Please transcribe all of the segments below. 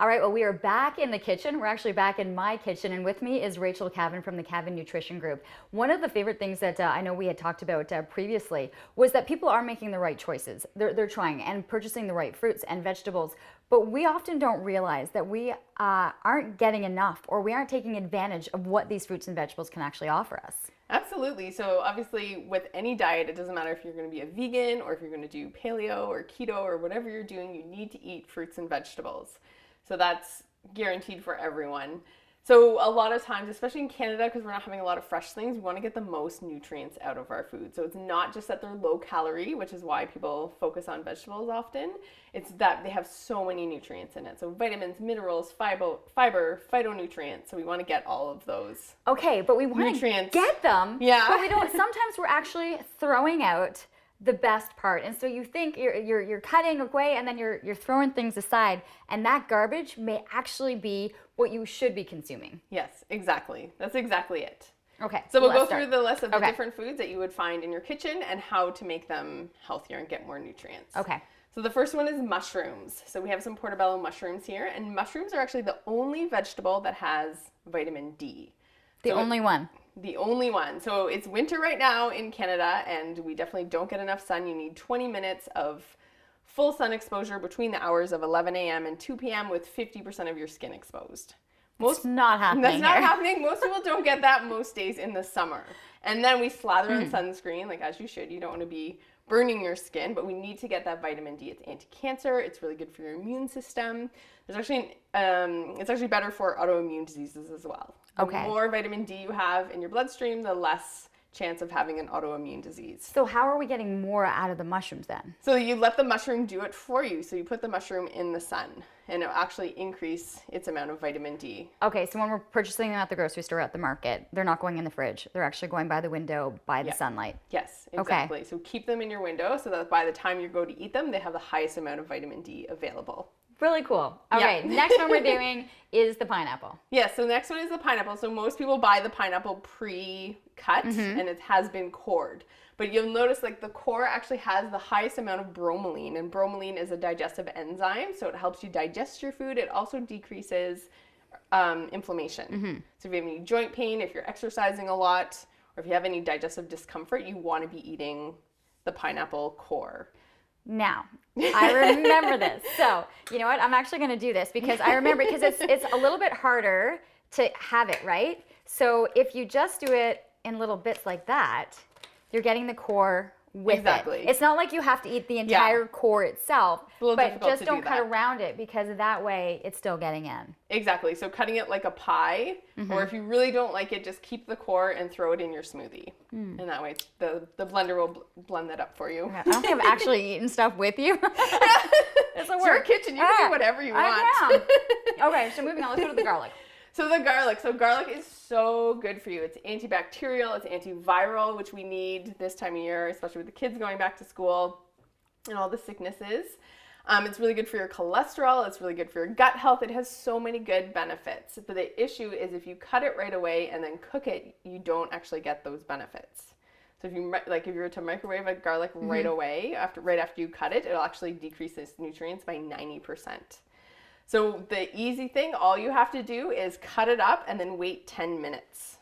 All right, well, we are back in the kitchen. We're actually back in my kitchen, and with me is Rachel Caven from the Caven Nutrition Group. One of the favorite things that I know we had talked about previously was that people are making the right choices. They're trying and purchasing the right fruits and vegetables, but we often don't realize that we aren't getting enough, or we aren't taking advantage of what these fruits and vegetables can actually offer us. Absolutely. So obviously with any diet, it doesn't matter if you're going to be a vegan or if you're going to do paleo or keto or whatever you're doing, you need to eat fruits and vegetables. So that's guaranteed for everyone. So a lot of times, especially in Canada, because we're not having a lot of fresh things, we want to get the most nutrients out of our food. So it's not just that they're low calorie, which is why people focus on vegetables often. It's that they have so many nutrients in it. So vitamins, minerals, fiber, phytonutrients. So we want to get all of those. Okay, but we want to get them. Yeah. But we don't. Sometimes we're actually throwing out the best part, and so you think you're cutting away, and then you're throwing things aside, and that garbage may actually be what you should be consuming. Yes, exactly. That's exactly it. Okay. So we'll go through the list of the different foods that you would find in your kitchen and how to make them healthier and get more nutrients. Okay. So the first one is mushrooms. So we have some portobello mushrooms here, and mushrooms are actually the only vegetable that has vitamin D. The only one. The only one. So it's winter right now in Canada, and we definitely don't get enough sun. You need 20 minutes of full sun exposure between the hours of 11 a.m. and 2 p.m. with 50% of your skin exposed. That's not happening. That's not happening. Most people don't get that most days in the summer. And then we slather in sunscreen, like as you should. You don't want to be burning your skin, but we need to get that vitamin D. It's anti-cancer. It's really good for your immune system. There's actually, it's actually better for autoimmune diseases as well. The more vitamin D you have in your bloodstream, the less chance of having an autoimmune disease. So how are we getting more out of the mushrooms then? So you let the mushroom do it for you. So you put the mushroom in the sun, and it'll actually increase its amount of vitamin D. Okay, so when we're purchasing them at the grocery store, at the market, they're not going in the fridge. They're actually going by the window, by the sunlight. Yes, exactly. So keep them in your window so that by the time you go to eat them, they have the highest amount of vitamin D available. Really cool. Okay, next one we're doing is the pineapple. Yeah, so next one is the pineapple. So most people buy the pineapple pre-cut and it has been cored. But you'll notice like the core actually has the highest amount of bromelain, and bromelain is a digestive enzyme, so it helps you digest your food. It also decreases inflammation. So if you have any joint pain, if you're exercising a lot, or if you have any digestive discomfort, you want to be eating the pineapple core. Now, I remember this. So, you know what? I'm actually going to do this because I remember, because it's a little bit harder to have it, right? So if you just do it in little bits like that, you're getting the core with it. It's not like you have to eat the entire core itself, but just don't cut around it, because that way it's still getting in. Exactly. So cutting it like a pie, or if you really don't like it, just keep the core and throw it in your smoothie. And that way the blender will blend that up for you. I don't think I've actually eaten stuff with you. It's your kitchen. You can do whatever you want. Okay, so moving on. Let's go to the garlic. So the garlic. So garlic is so good for you. It's antibacterial, it's antiviral, which we need this time of year, especially with the kids going back to school and all the sicknesses. It's really good for your cholesterol. It's really good for your gut health. It has so many good benefits. But the issue is if you cut it right away and then cook it, you don't actually get those benefits. So if you were to microwave a garlic right away, right after you cut it, it'll actually decrease its nutrients by 90%. So the easy thing, all you have to do is cut it up and then wait 10 minutes.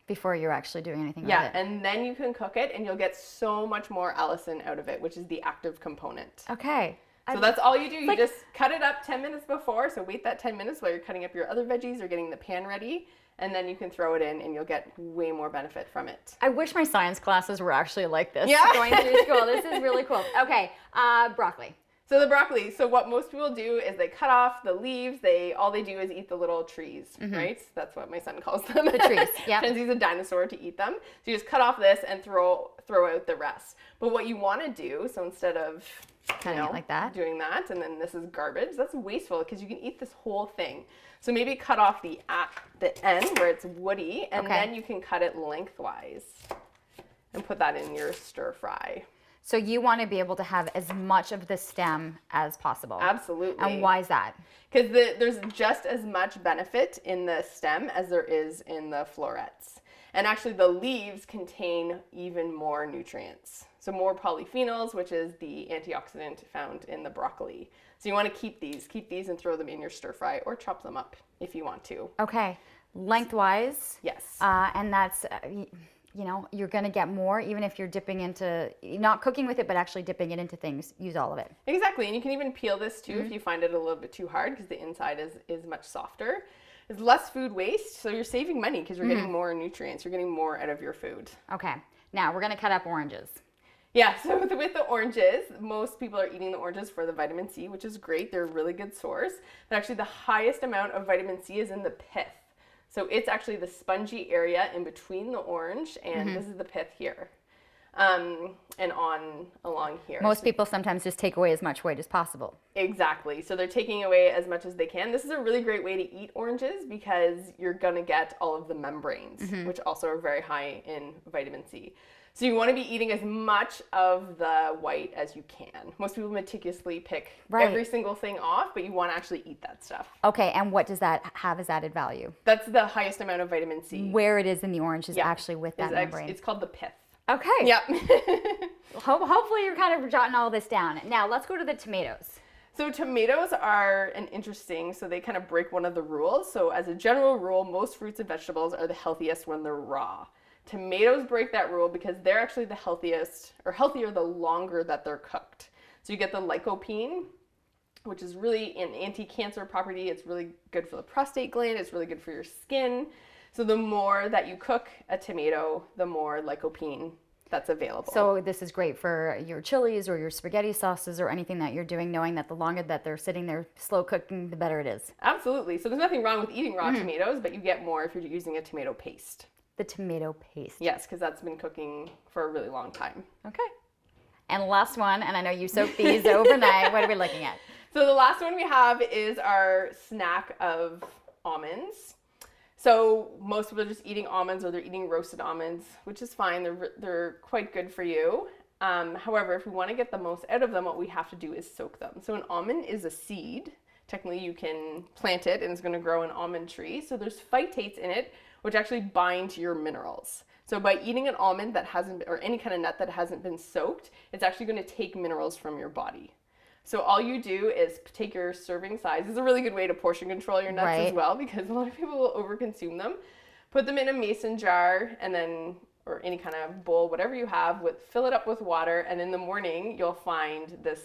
Before you're actually doing anything with it. Yeah, and then you can cook it and you'll get so much more allicin out of it, which is the active component. Okay. So that's all you do. You just cut it up 10 minutes before. So wait that 10 minutes while you're cutting up your other veggies or getting the pan ready. And then you can throw it in and you'll get way more benefit from it. I wish my science classes were actually like this. Yeah. Going through school. This is really cool. Okay, broccoli. So the broccoli, so what most people do is they cut off the leaves. All they do is eat the little trees, right? That's what my son calls them. The trees, yeah. Turns he's a dinosaur to eat them. So you just cut off this and throw out the rest. But what you want to do, so instead of cutting it like that, doing that, and then this is garbage, that's wasteful because you can eat this whole thing. So maybe cut off the end where it's woody, and then you can cut it lengthwise and put that in your stir fry. So you want to be able to have as much of the stem as possible. Absolutely. And why is that? Because there's just as much benefit in the stem as there is in the florets. And actually the leaves contain even more nutrients. So more polyphenols, which is the antioxidant found in the broccoli. So you want to keep these and throw them in your stir fry or chop them up if you want to. Okay. Lengthwise. Yes. And that's, you know, you're going to get more even if you're dipping into, not cooking with it, but actually dipping it into things. Use all of it. Exactly. And you can even peel this too if you find it a little bit too hard, because the inside is much softer. It's less food waste, so you're saving money because you're getting more nutrients. You're getting more out of your food. Okay. Now we're going to cut up oranges. Yeah, so with the oranges, most people are eating the oranges for the vitamin C, which is great. They're a really good source. But actually the highest amount of vitamin C is in the pith. So it's actually the spongy area in between the orange, and this is the pith here. And along here. Most people sometimes just take away as much weight as possible. Exactly. So they're taking away as much as they can. This is a really great way to eat oranges because you're going to get all of the membranes, which also are very high in vitamin C. So you want to be eating as much of the white as you can. Most people meticulously pick every single thing off, but you want to actually eat that stuff. Okay, and what does that have as added value? That's the highest amount of vitamin C. Where it is in the orange is actually with that membrane. It's called the pith. Okay. Yep. Hopefully you're kind of jotting all this down. Now let's go to the tomatoes. So tomatoes are an interesting, so they kind of break one of the rules. So as a general rule, most fruits and vegetables are the healthiest when they're raw. Tomatoes break that rule because they're actually the healthiest, or healthier the longer that they're cooked. So you get the lycopene, which is really an anti-cancer property. It's really good for the prostate gland. It's really good for your skin. So the more that you cook a tomato, the more lycopene that's available. So this is great for your chilies or your spaghetti sauces or anything that you're doing, knowing that the longer that they're sitting there slow cooking, the better it is. Absolutely. So there's nothing wrong with eating raw tomatoes, but you get more if you're using a tomato paste. The tomato paste. Yes, because that's been cooking for a really long time. Okay. And the last one, and I know you soak these overnight. What are we looking at? So the last one we have is our snack of almonds. So most people are just eating almonds, or they're eating roasted almonds, which is fine. They're quite good for you. However, if we want to get the most out of them, what we have to do is soak them. So an almond is a seed. Technically, you can plant it and it's going to grow an almond tree. So there's phytates in it, which actually bind to your minerals. So by eating an almond that hasn't, or any kind of nut that hasn't been soaked, it's actually going to take minerals from your body. So all you do is take your serving size. This is a really good way to portion control your nuts as well, because a lot of people will overconsume them. Put them in a mason jar, and then, or any kind of bowl, whatever you have, fill it up with water, and in the morning you'll find this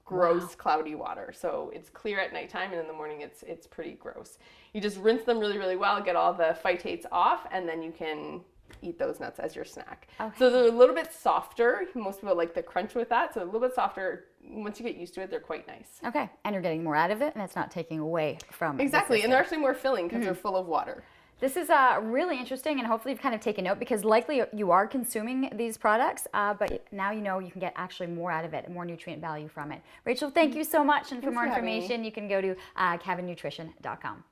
gross cloudy water. So it's clear at nighttime, and in the morning it's pretty gross. You just rinse them really, really well, get all the phytates off, and then you can eat those nuts as your snack. Okay. So they're a little bit softer. Most people like the crunch with that, so a little bit softer. Once you get used to it, they're quite nice. Okay, and you're getting more out of it, and it's not taking away from it. Exactly, and they're actually more filling because they're full of water. This is really interesting, and hopefully you've kind of taken note, because likely you are consuming these products, but now you know you can get actually more out of it, more nutrient value from it. Rachel, thank you so much, and for more information, you can go to cavennutrition.com.